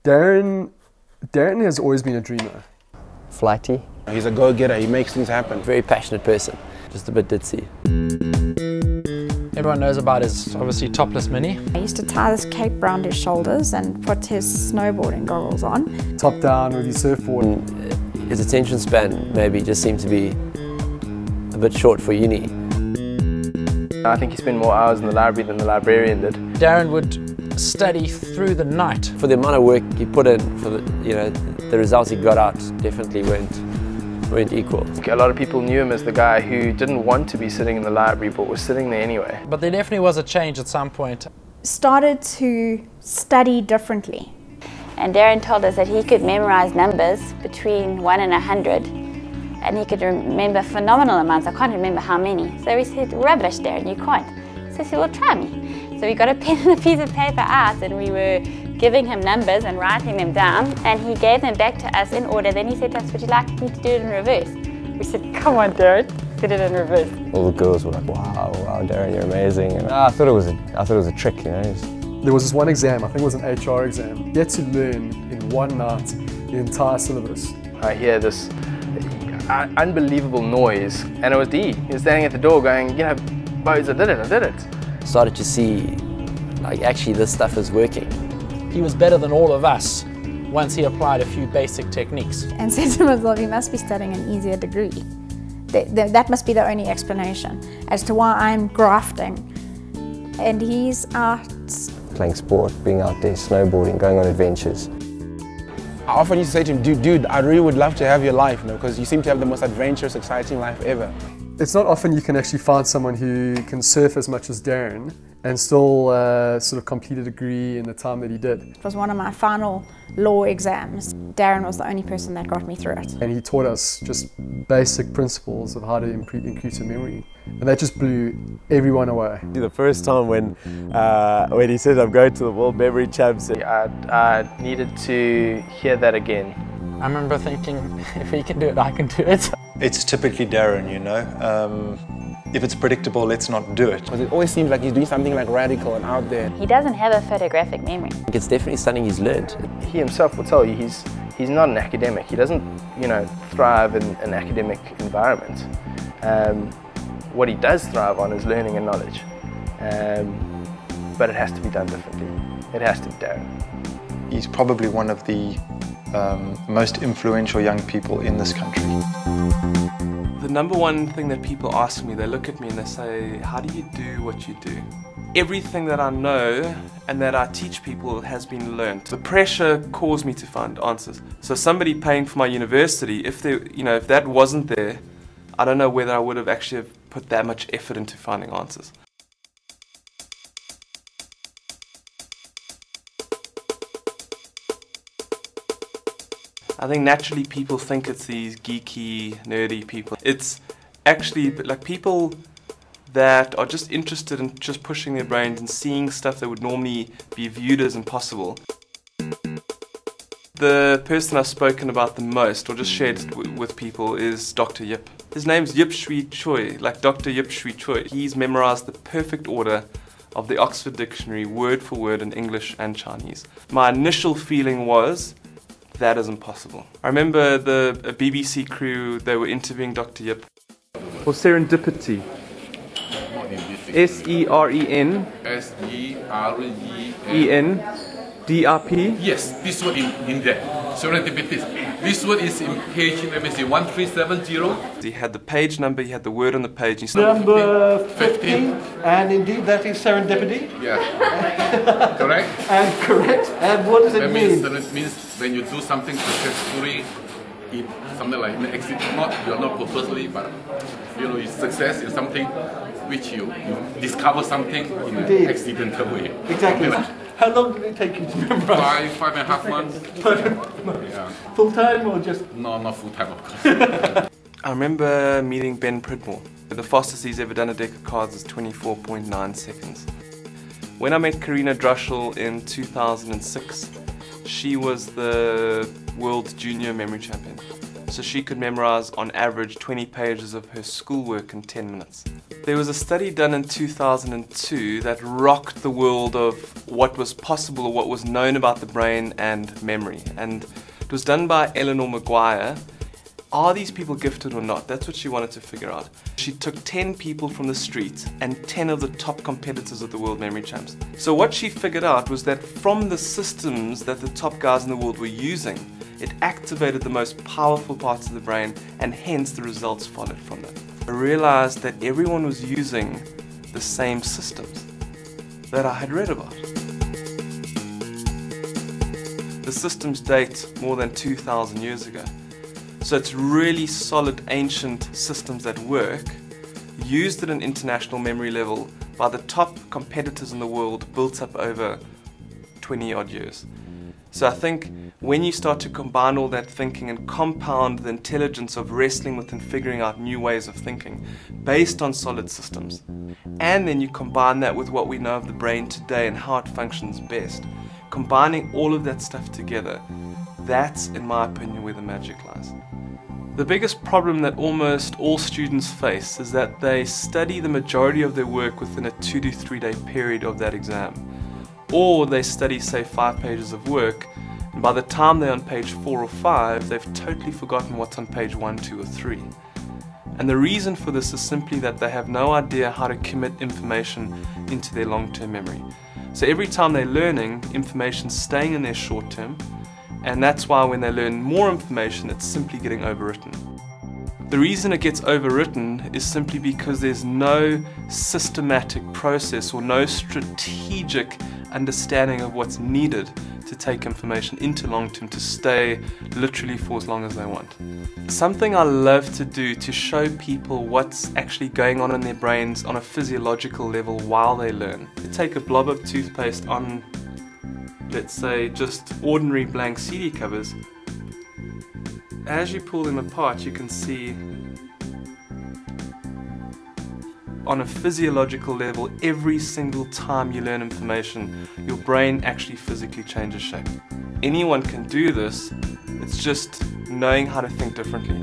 Darren has always been a dreamer. Flighty. He's a go-getter, he makes things happen. Very passionate person, just a bit ditzy. Everyone knows about his obviously topless mini. I used to tie this cape around his shoulders and put his snowboarding goggles on. Top down with his surfboard. His attention span maybe just seemed to be a bit short for uni. I think he spent more hours in the library than the librarian did. Darren would study through the night. For the amount of work he put in, for the results he got out definitely weren't equal. A lot of people knew him as the guy who didn't want to be sitting in the library but was sitting there anyway. But there definitely was a change at some point. Started to study differently. And Darren told us that he could memorize numbers between 1 and 100. And he could remember phenomenal amounts. I can't remember how many. So we said, rubbish, Darren, you can't. So he said, well, try me. So we got a pen and a piece of paper out and we were giving him numbers and writing them down. And he gave them back to us in order. Then he said to us, would you like me to do it in reverse? We said, come on, Darren, did it in reverse. All the girls were like, wow, Darren, you're amazing. And I thought it was a trick, you know. There was this one exam, I think it was an HR exam. He had to learn in one night the entire syllabus. I hear this unbelievable noise, and it was D. He was standing at the door going, you know, Bose, I did it. Started to see, like, actually this stuff is working. He was better than all of us once he applied a few basic techniques. And said to myself, he must be studying an easier degree. That must be the only explanation as to why I'm grafting. And he's out Playing sport, being out there, snowboarding, going on adventures. I often used to say to him, dude, I really would love to have your life, you know, because you seem to have the most adventurous, exciting life ever. It's not often you can actually find someone who can surf as much as Darren and still sort of complete a degree in the time that he did. It was one of my final law exams. Darren was the only person that got me through it. And he taught us just basic principles of how to increase your memory. And that just blew everyone away. The first time when he said, I'm going to the World Memory Champs. I needed to hear that again. I remember thinking, if he can do it, I can do it. It's typically Darren, you know. If it's predictable, let's not do it. Because it always seems like he's doing something like radical and out there. He doesn't have a photographic memory. It's definitely something he's learned. He himself will tell you he's not an academic. He doesn't, you know, thrive in an academic environment. What he does thrive on is learning and knowledge. But it has to be done differently. It has to be Darren. He's probably one of the most influential young people in this country. The number one thing that people ask me, they look at me and they say, how do you do what you do? Everything that I know and that I teach people has been learnt. The pressure caused me to find answers. So somebody paying for my university, if that wasn't there, I don't know whether I would have actually put that much effort into finding answers. I think naturally people think it's these geeky, nerdy people. It's actually like people that are just interested in just pushing their brains and seeing stuff that would normally be viewed as impossible. The person I've spoken about the most, or just shared with people, is Dr. Yip. His name's Yip Shui Choi, like Dr. Yip Shui Choi. He's memorized the perfect order of the Oxford Dictionary, word for word, in English and Chinese. My initial feeling was, that is impossible. I remember the BBC crew, they were interviewing Dr. Yip. For serendipity. S-E-R-E-N. S-E-R-E-N. D-R-P. Yes, this word in there. Serendipity. This word is in page, let me see, 1370. He had the page number, he had the word on the page. He Number 15, and indeed that is serendipity. Yeah. Correct? And correct. And what does it mean? It means when you do something successfully, something like you're not purposely, but you know, it's success in something which you discover something in an accidental way. Exactly. How long did it take you to memorize? 5.5 months. Yeah. Full time or just? No, not full time, of course. I remember meeting Ben Pridmore. The fastest he's ever done a deck of cards is 24.9 seconds. When I met Karina Drushel in 2006, she was the world junior memory champion. So she could memorize on average 20 pages of her schoolwork in 10 minutes. There was a study done in 2002 that rocked the world of what was possible or what was known about the brain and memory. And it was done by Eleanor Maguire. Are these people gifted or not? That's what she wanted to figure out. She took 10 people from the street and 10 of the top competitors of the World Memory Champs. So what she figured out was that from the systems that the top guys in the world were using, it activated the most powerful parts of the brain, and hence the results followed from that. I realized that everyone was using the same systems that I had read about. The systems date more than 2,000 years ago. So it's really solid ancient systems that work, used at an international memory level by the top competitors in the world, built up over 20 odd years. So I think when you start to combine all that thinking and compound the intelligence of wrestling with and figuring out new ways of thinking based on solid systems, and then you combine that with what we know of the brain today and how it functions best, combining all of that stuff together, that's, in my opinion, where the magic lies. The biggest problem that almost all students face is that they study the majority of their work within a 2 to 3 day period of that exam. Or they study, say, 5 pages of work, and by the time they're on page 4 or 5, they've totally forgotten what's on page 1, 2 or 3. And the reason for this is simply that they have no idea how to commit information into their long-term memory. So every time they're learning, information's staying in their short-term, and that's why when they learn more information, it's simply getting overwritten. The reason it gets overwritten is simply because there's no systematic process or no strategic understanding of what's needed to take information into long-term to stay literally for as long as they want. Something I love to do to show people what's actually going on in their brains on a physiological level while they learn. To take a blob of toothpaste on, let's say, just ordinary blank CD covers. As you pull them apart, you can see on a physiological level, every single time you learn information, your brain actually physically changes shape. Anyone can do this, it's just knowing how to think differently.